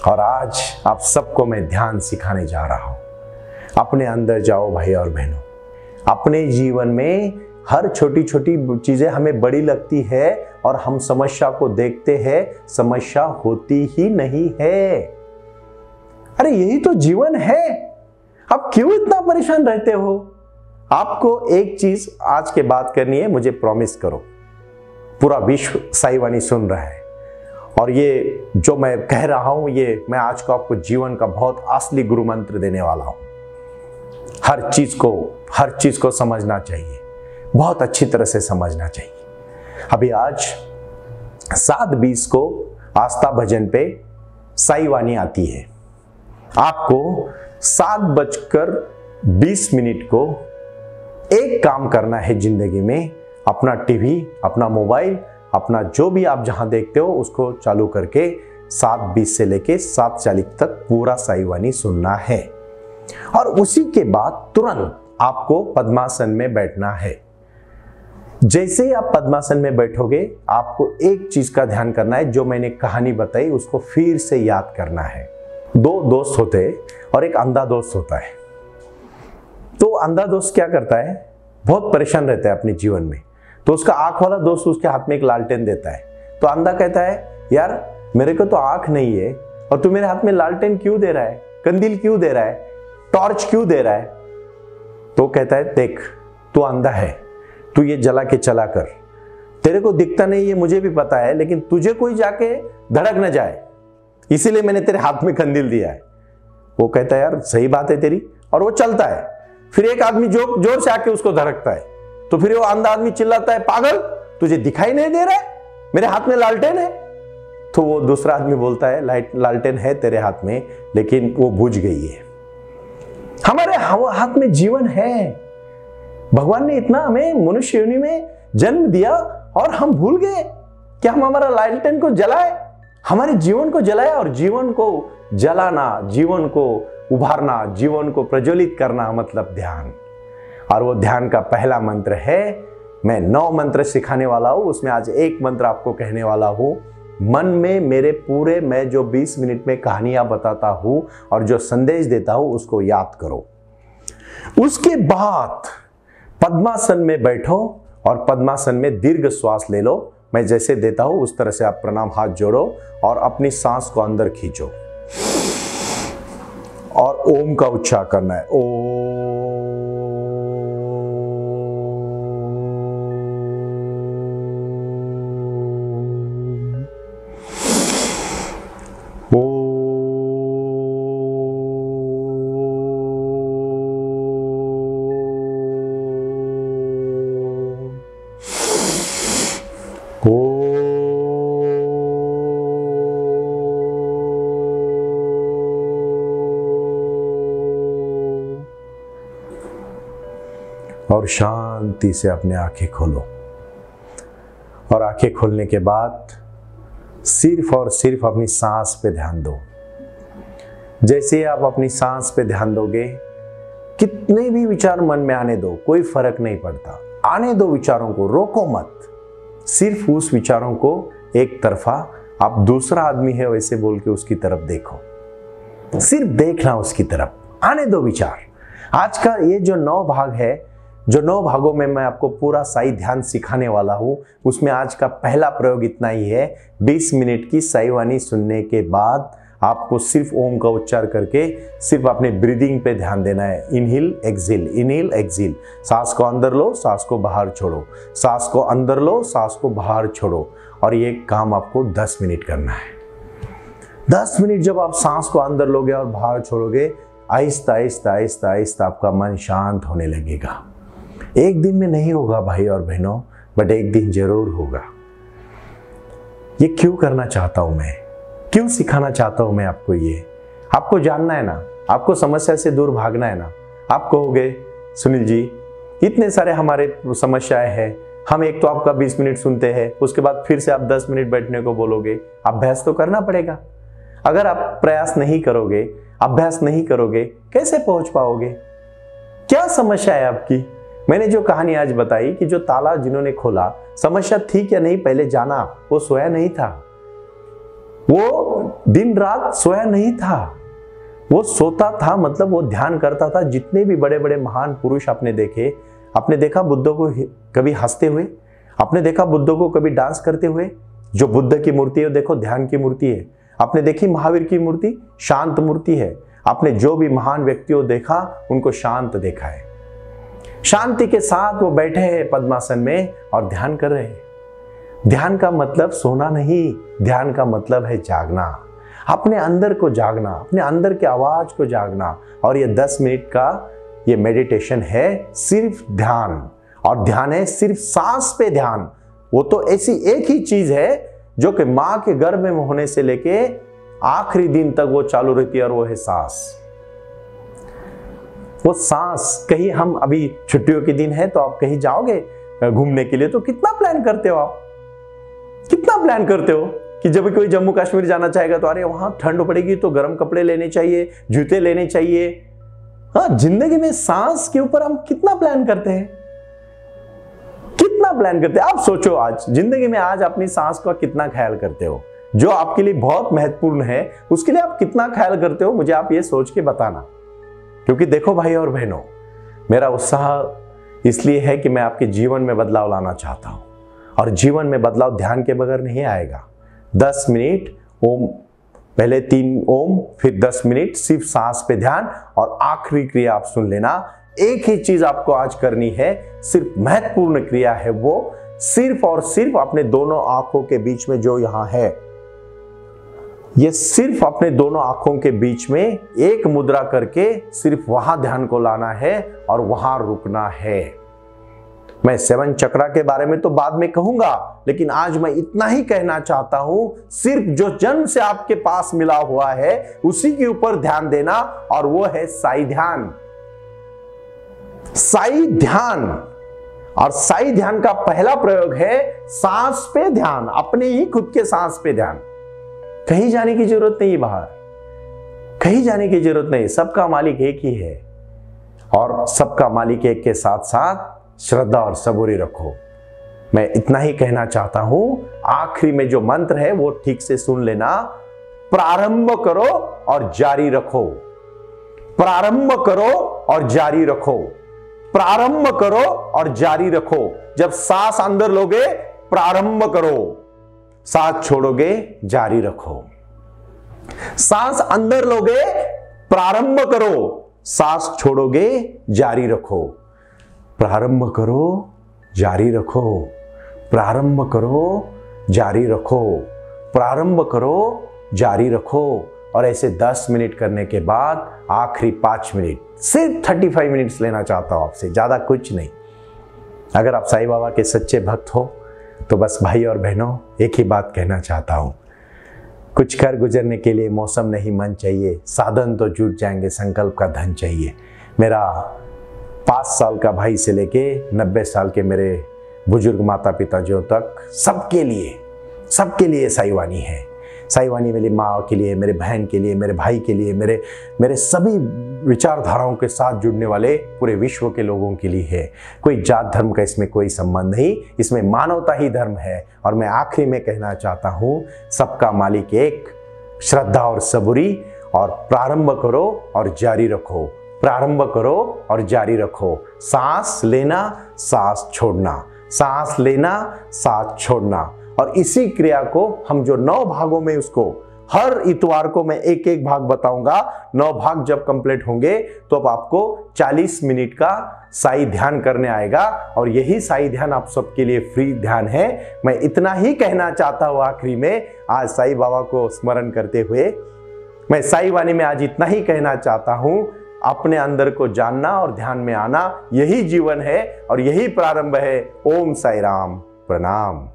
और आज आप सबको मैं ध्यान सिखाने जा रहा हूं। अपने अंदर जाओ भाई और बहनों। अपने जीवन में हर छोटी छोटी चीजें हमें बड़ी लगती है और हम समस्या को देखते हैं, समस्या होती ही नहीं है। अरे यही तो जीवन है, आप क्यों इतना परेशान रहते हो? आपको एक चीज आज के बात करनी है, मुझे प्रॉमिस करो। पूरा विश्व साई वाणी सुन रहा है और ये जो मैं कह रहा हूं, ये मैं आज को आपको जीवन का बहुत असली गुरु मंत्र देने वाला हूं। हर चीज को समझना चाहिए, बहुत अच्छी तरह से समझना चाहिए। अभी आज 7:20 को आस्था भजन पे साई वाणी आती है। आपको 7:20 को एक काम करना है जिंदगी में। अपना टीवी, अपना मोबाइल, अपना जो भी आप जहां देखते हो उसको चालू करके 7:20 से लेके 7:40 तक पूरा साई वाणी सुनना है। और उसी के बाद तुरंत आपको पद्मासन में बैठना है। जैसे ही आप पद्मासन में बैठोगे, आपको एक चीज का ध्यान करना है। जो मैंने कहानी बताई उसको फिर से याद करना है। 2 दोस्त होते हैं और एक अंधा दोस्त होता है। तो अंधा दोस्त क्या करता है, बहुत परेशान रहता है अपने जीवन में। तो उसका आंख वाला दोस्त उसके हाथ में एक लालटेन देता है। तो अंधा कहता है, यार मेरे को तो आंख नहीं है और तू मेरे हाथ में लालटेन क्यों दे रहा है, कंदील क्यों दे रहा है, टॉर्च क्यों दे रहा है? तो कहता है, देख तू अंधा है, तू ये जला के चला कर। तेरे को दिखता नहीं है मुझे भी पता है, लेकिन तुझे कोई जाके धड़क न जाए, इसीलिए मैंने तेरे हाथ में कंदील दिया है। वो कहता है, यार सही बात है तेरी, और वो चलता है। फिर एक आदमी जोर से आके उसको धड़कता है। तो फिर वो अंधा आदमी चिल्लाता है, पागल तुझे दिखाई नहीं दे रहा है, मेरे हाथ में लालटेन है। तो वो दूसरा आदमी बोलता है, लालटेन है तेरे हाथ में, लेकिन वो बुझ गई है। हमारे हाथ में जीवन है। भगवान ने इतना हमें मनुष्य योनि में जन्म दिया और हम भूल गए कि हम हमारा लालटेन को जलाए, हमारे जीवन को जलाए। और जीवन को जलाना, जीवन को उभारना, जीवन को प्रज्वलित करना मतलब ध्यान। और वो ध्यान का पहला मंत्र है, मैं 9 मंत्र सिखाने वाला हूं, उसमें आज एक मंत्र आपको कहने वाला हूं। मन में मेरे पूरे मैं जो 20 मिनट में कहानियां बताता हूं और जो संदेश देता हूं उसको याद करो। उसके बाद पद्मासन में बैठो और पद्मासन में दीर्घ श्वास ले लो। मैं जैसे देता हूं उस तरह से आप प्रणाम हाथ जोड़ो और अपनी सांस को अंदर खींचो और ओम का उच्चार करना है। और शांति से अपने आंखें खोलो। और आंखें खोलने के बाद सिर्फ और सिर्फ अपनी सांस पे ध्यान दो। जैसे आप अपनी सांस पे ध्यान दोगे, कितने भी विचार मन में आने दो, कोई फर्क नहीं पड़ता। आने दो विचारों को, रोको मत। सिर्फ उस विचारों को एक तरफा, आप दूसरा आदमी है वैसे बोल के उसकी तरफ देखो। सिर्फ देखना उसकी तरफ, आने दो विचार। आज का ये जो 9 भाग है, जो 9 भागों में मैं आपको पूरा साई ध्यान सिखाने वाला हूं, उसमें आज का पहला प्रयोग इतना ही है। 20 मिनट की साई वाणी सुनने के बाद आपको सिर्फ ओम का उच्चार करके सिर्फ अपने ब्रीदिंग पे ध्यान देना है। Inhale exhale, inhale exhale. सांस को अंदर लो, सांस को बाहर छोड़ो, सांस को अंदर लो, सांस को बाहर छोड़ो। और ये काम आपको 10 मिनट करना है। 10 मिनट जब आप सांस को अंदर लोगे और बाहर छोड़ोगे, आहिस्ता आहिस्ता आहिस्ता आहिस्ता आपका मन शांत होने लगेगा। एक दिन में नहीं होगा भाई और बहनों, बट एक दिन जरूर होगा। ये क्यों करना चाहता हूं मैं, क्यों सिखाना चाहता हूं मैं आपको? ये आपको जानना है ना, आपको समस्या से दूर भागना है ना। आप कहोगे, सुनील जी इतने सारे हमारे समस्याएं हैं, हम एक तो आपका 20 मिनट सुनते हैं, उसके बाद फिर से आप 10 मिनट बैठने को बोलोगे। अभ्यास तो करना पड़ेगा। अगर आप प्रयास नहीं करोगे, अभ्यास नहीं करोगे, कैसे पहुंच पाओगे? क्या समस्या है आपकी? मैंने जो कहानी आज बताई कि जो ताला जिन्होंने खोला, समस्या थी क्या नहीं पहले जाना, वो सोया नहीं था। वो दिन रात सोया नहीं था, वो सोता था, मतलब वो ध्यान करता था। जितने भी बड़े बड़े महान पुरुष आपने देखे, आपने देखा बुद्ध को कभी हंसते हुए? आपने देखा बुद्ध को कभी डांस करते हुए? जो बुद्ध की मूर्ति है देखो ध्यान की मूर्ति है। आपने देखी महावीर की मूर्ति? शांत मूर्ति है। आपने जो भी महान व्यक्तियों देखा उनको शांत देखा है। शांति के साथ वो बैठे हैं पद्मासन में और ध्यान कर रहे हैं। ध्यान का मतलब सोना नहीं, ध्यान का मतलब है जागना, अपने अंदर को जागना, अपने अंदर की आवाज को जागना। और ये 10 मिनट का ये मेडिटेशन है, सिर्फ ध्यान। और ध्यान है सिर्फ सांस पे ध्यान। वो तो ऐसी एक ही चीज है जो कि मां के गर्भ में होने से लेके आखिरी दिन तक वो चालू रहती है, और वो है सांस। वो सांस, कहीं हम अभी छुट्टियों के दिन है तो आप कहीं जाओगे घूमने के लिए, तो कितना प्लान करते हो आप? कितना प्लान करते हो कि जब कोई जम्मू कश्मीर जाना चाहेगा तो अरे वहां ठंड पड़ेगी तो गर्म कपड़े लेने चाहिए, जूते लेने चाहिए। हाँ, जिंदगी में सांस के ऊपर हम कितना प्लान करते हैं, कितना प्लान करते हैं। आप सोचो आज जिंदगी में आज अपनी सांस का कितना ख्याल करते हो? जो आपके लिए बहुत महत्वपूर्ण है उसके लिए आप कितना ख्याल करते हो? मुझे आप ये सोच के बताना। क्योंकि देखो भाई और बहनों, मेरा उत्साह इसलिए है कि मैं आपके जीवन में बदलाव लाना चाहता हूं, और जीवन में बदलाव ध्यान के बगैर नहीं आएगा। 10 मिनट ओम, पहले 3 ओम, फिर 10 मिनट सिर्फ सांस पे ध्यान, और आखिरी क्रिया आप सुन लेना। एक ही चीज आपको आज करनी है, सिर्फ महत्वपूर्ण क्रिया है वो, सिर्फ और सिर्फ अपने दोनों आंखों के बीच में जो यहां है, ये सिर्फ अपने दोनों आंखों के बीच में एक मुद्रा करके सिर्फ वहां ध्यान को लाना है और वहां रुकना है। मैं 7 चक्रा के बारे में तो बाद में कहूंगा, लेकिन आज मैं इतना ही कहना चाहता हूं, सिर्फ जो जन्म से आपके पास मिला हुआ है उसी के ऊपर ध्यान देना, और वो है साई ध्यान। साई ध्यान, और साई ध्यान का पहला प्रयोग है सांस पे ध्यान, अपने ही खुद के सांस पे ध्यान। कहीं जाने की जरूरत नहीं, बाहर कहीं जाने की जरूरत नहीं। सबका मालिक एक ही है, और सबका मालिक एक के साथ साथ श्रद्धा और सबूरी रखो। मैं इतना ही कहना चाहता हूं। आखिरी में जो मंत्र है वो ठीक से सुन लेना। प्रारंभ करो और जारी रखो, प्रारंभ करो और जारी रखो, प्रारंभ करो और जारी रखो। जब सांस अंदर लोगे प्रारंभ करो, सांस छोड़ोगे जारी रखो। सांस अंदर लोगे प्रारंभ करो, सांस छोड़ोगे जारी रखो। प्रारंभ करो जारी रखो, प्रारंभ करो जारी रखो, प्रारंभ करो जारी रखो। और ऐसे 10 मिनट करने के बाद आखिरी 5 मिनट, सिर्फ 35 मिनट्स लेना चाहता हूं आपसे, ज्यादा कुछ नहीं। अगर आप साईं बाबा के सच्चे भक्त हो तो बस भाई और बहनों एक ही बात कहना चाहता हूं, कुछ कर गुजरने के लिए मौसम नहीं मन चाहिए, साधन तो जुट जाएंगे, संकल्प का धन चाहिए। मेरा 5 साल का भाई से लेके 90 साल के मेरे बुजुर्ग माता पिताजियों तक सबके लिए साईं वाणी है। साईं वाणी मेरी माँ के लिए, मेरे बहन के लिए, मेरे भाई के लिए, मेरे सभी विचारधाराओं के साथ जुड़ने वाले पूरे विश्व के लोगों के लिए है। कोई जात धर्म का इसमें कोई संबंध नहीं, इसमें मानवता ही धर्म है। और मैं आखिरी में कहना चाहता हूँ, सबका मालिक एक, श्रद्धा और सबूरी, और प्रारंभ करो और जारी रखो, प्रारंभ करो और जारी रखो। सांस लेना, सांस छोड़ना, सांस लेना, सांस छोड़ना। और इसी क्रिया को हम जो 9 भागों में, उसको हर इतवार को मैं एक एक भाग बताऊंगा। 9 भाग जब कंप्लीट होंगे तो अब आपको 40 मिनट का साई ध्यान करने आएगा, और यही साई ध्यान आप सबके लिए फ्री ध्यान है। मैं इतना ही कहना चाहता हूँ आखिरी में, आज साईं बाबा को स्मरण करते हुए मैं साईं वाणी में आज इतना ही कहना चाहता हूँ, अपने अंदर को जानना और ध्यान में आना, यही जीवन है और यही प्रारंभ है। ओम साई राम, प्रणाम।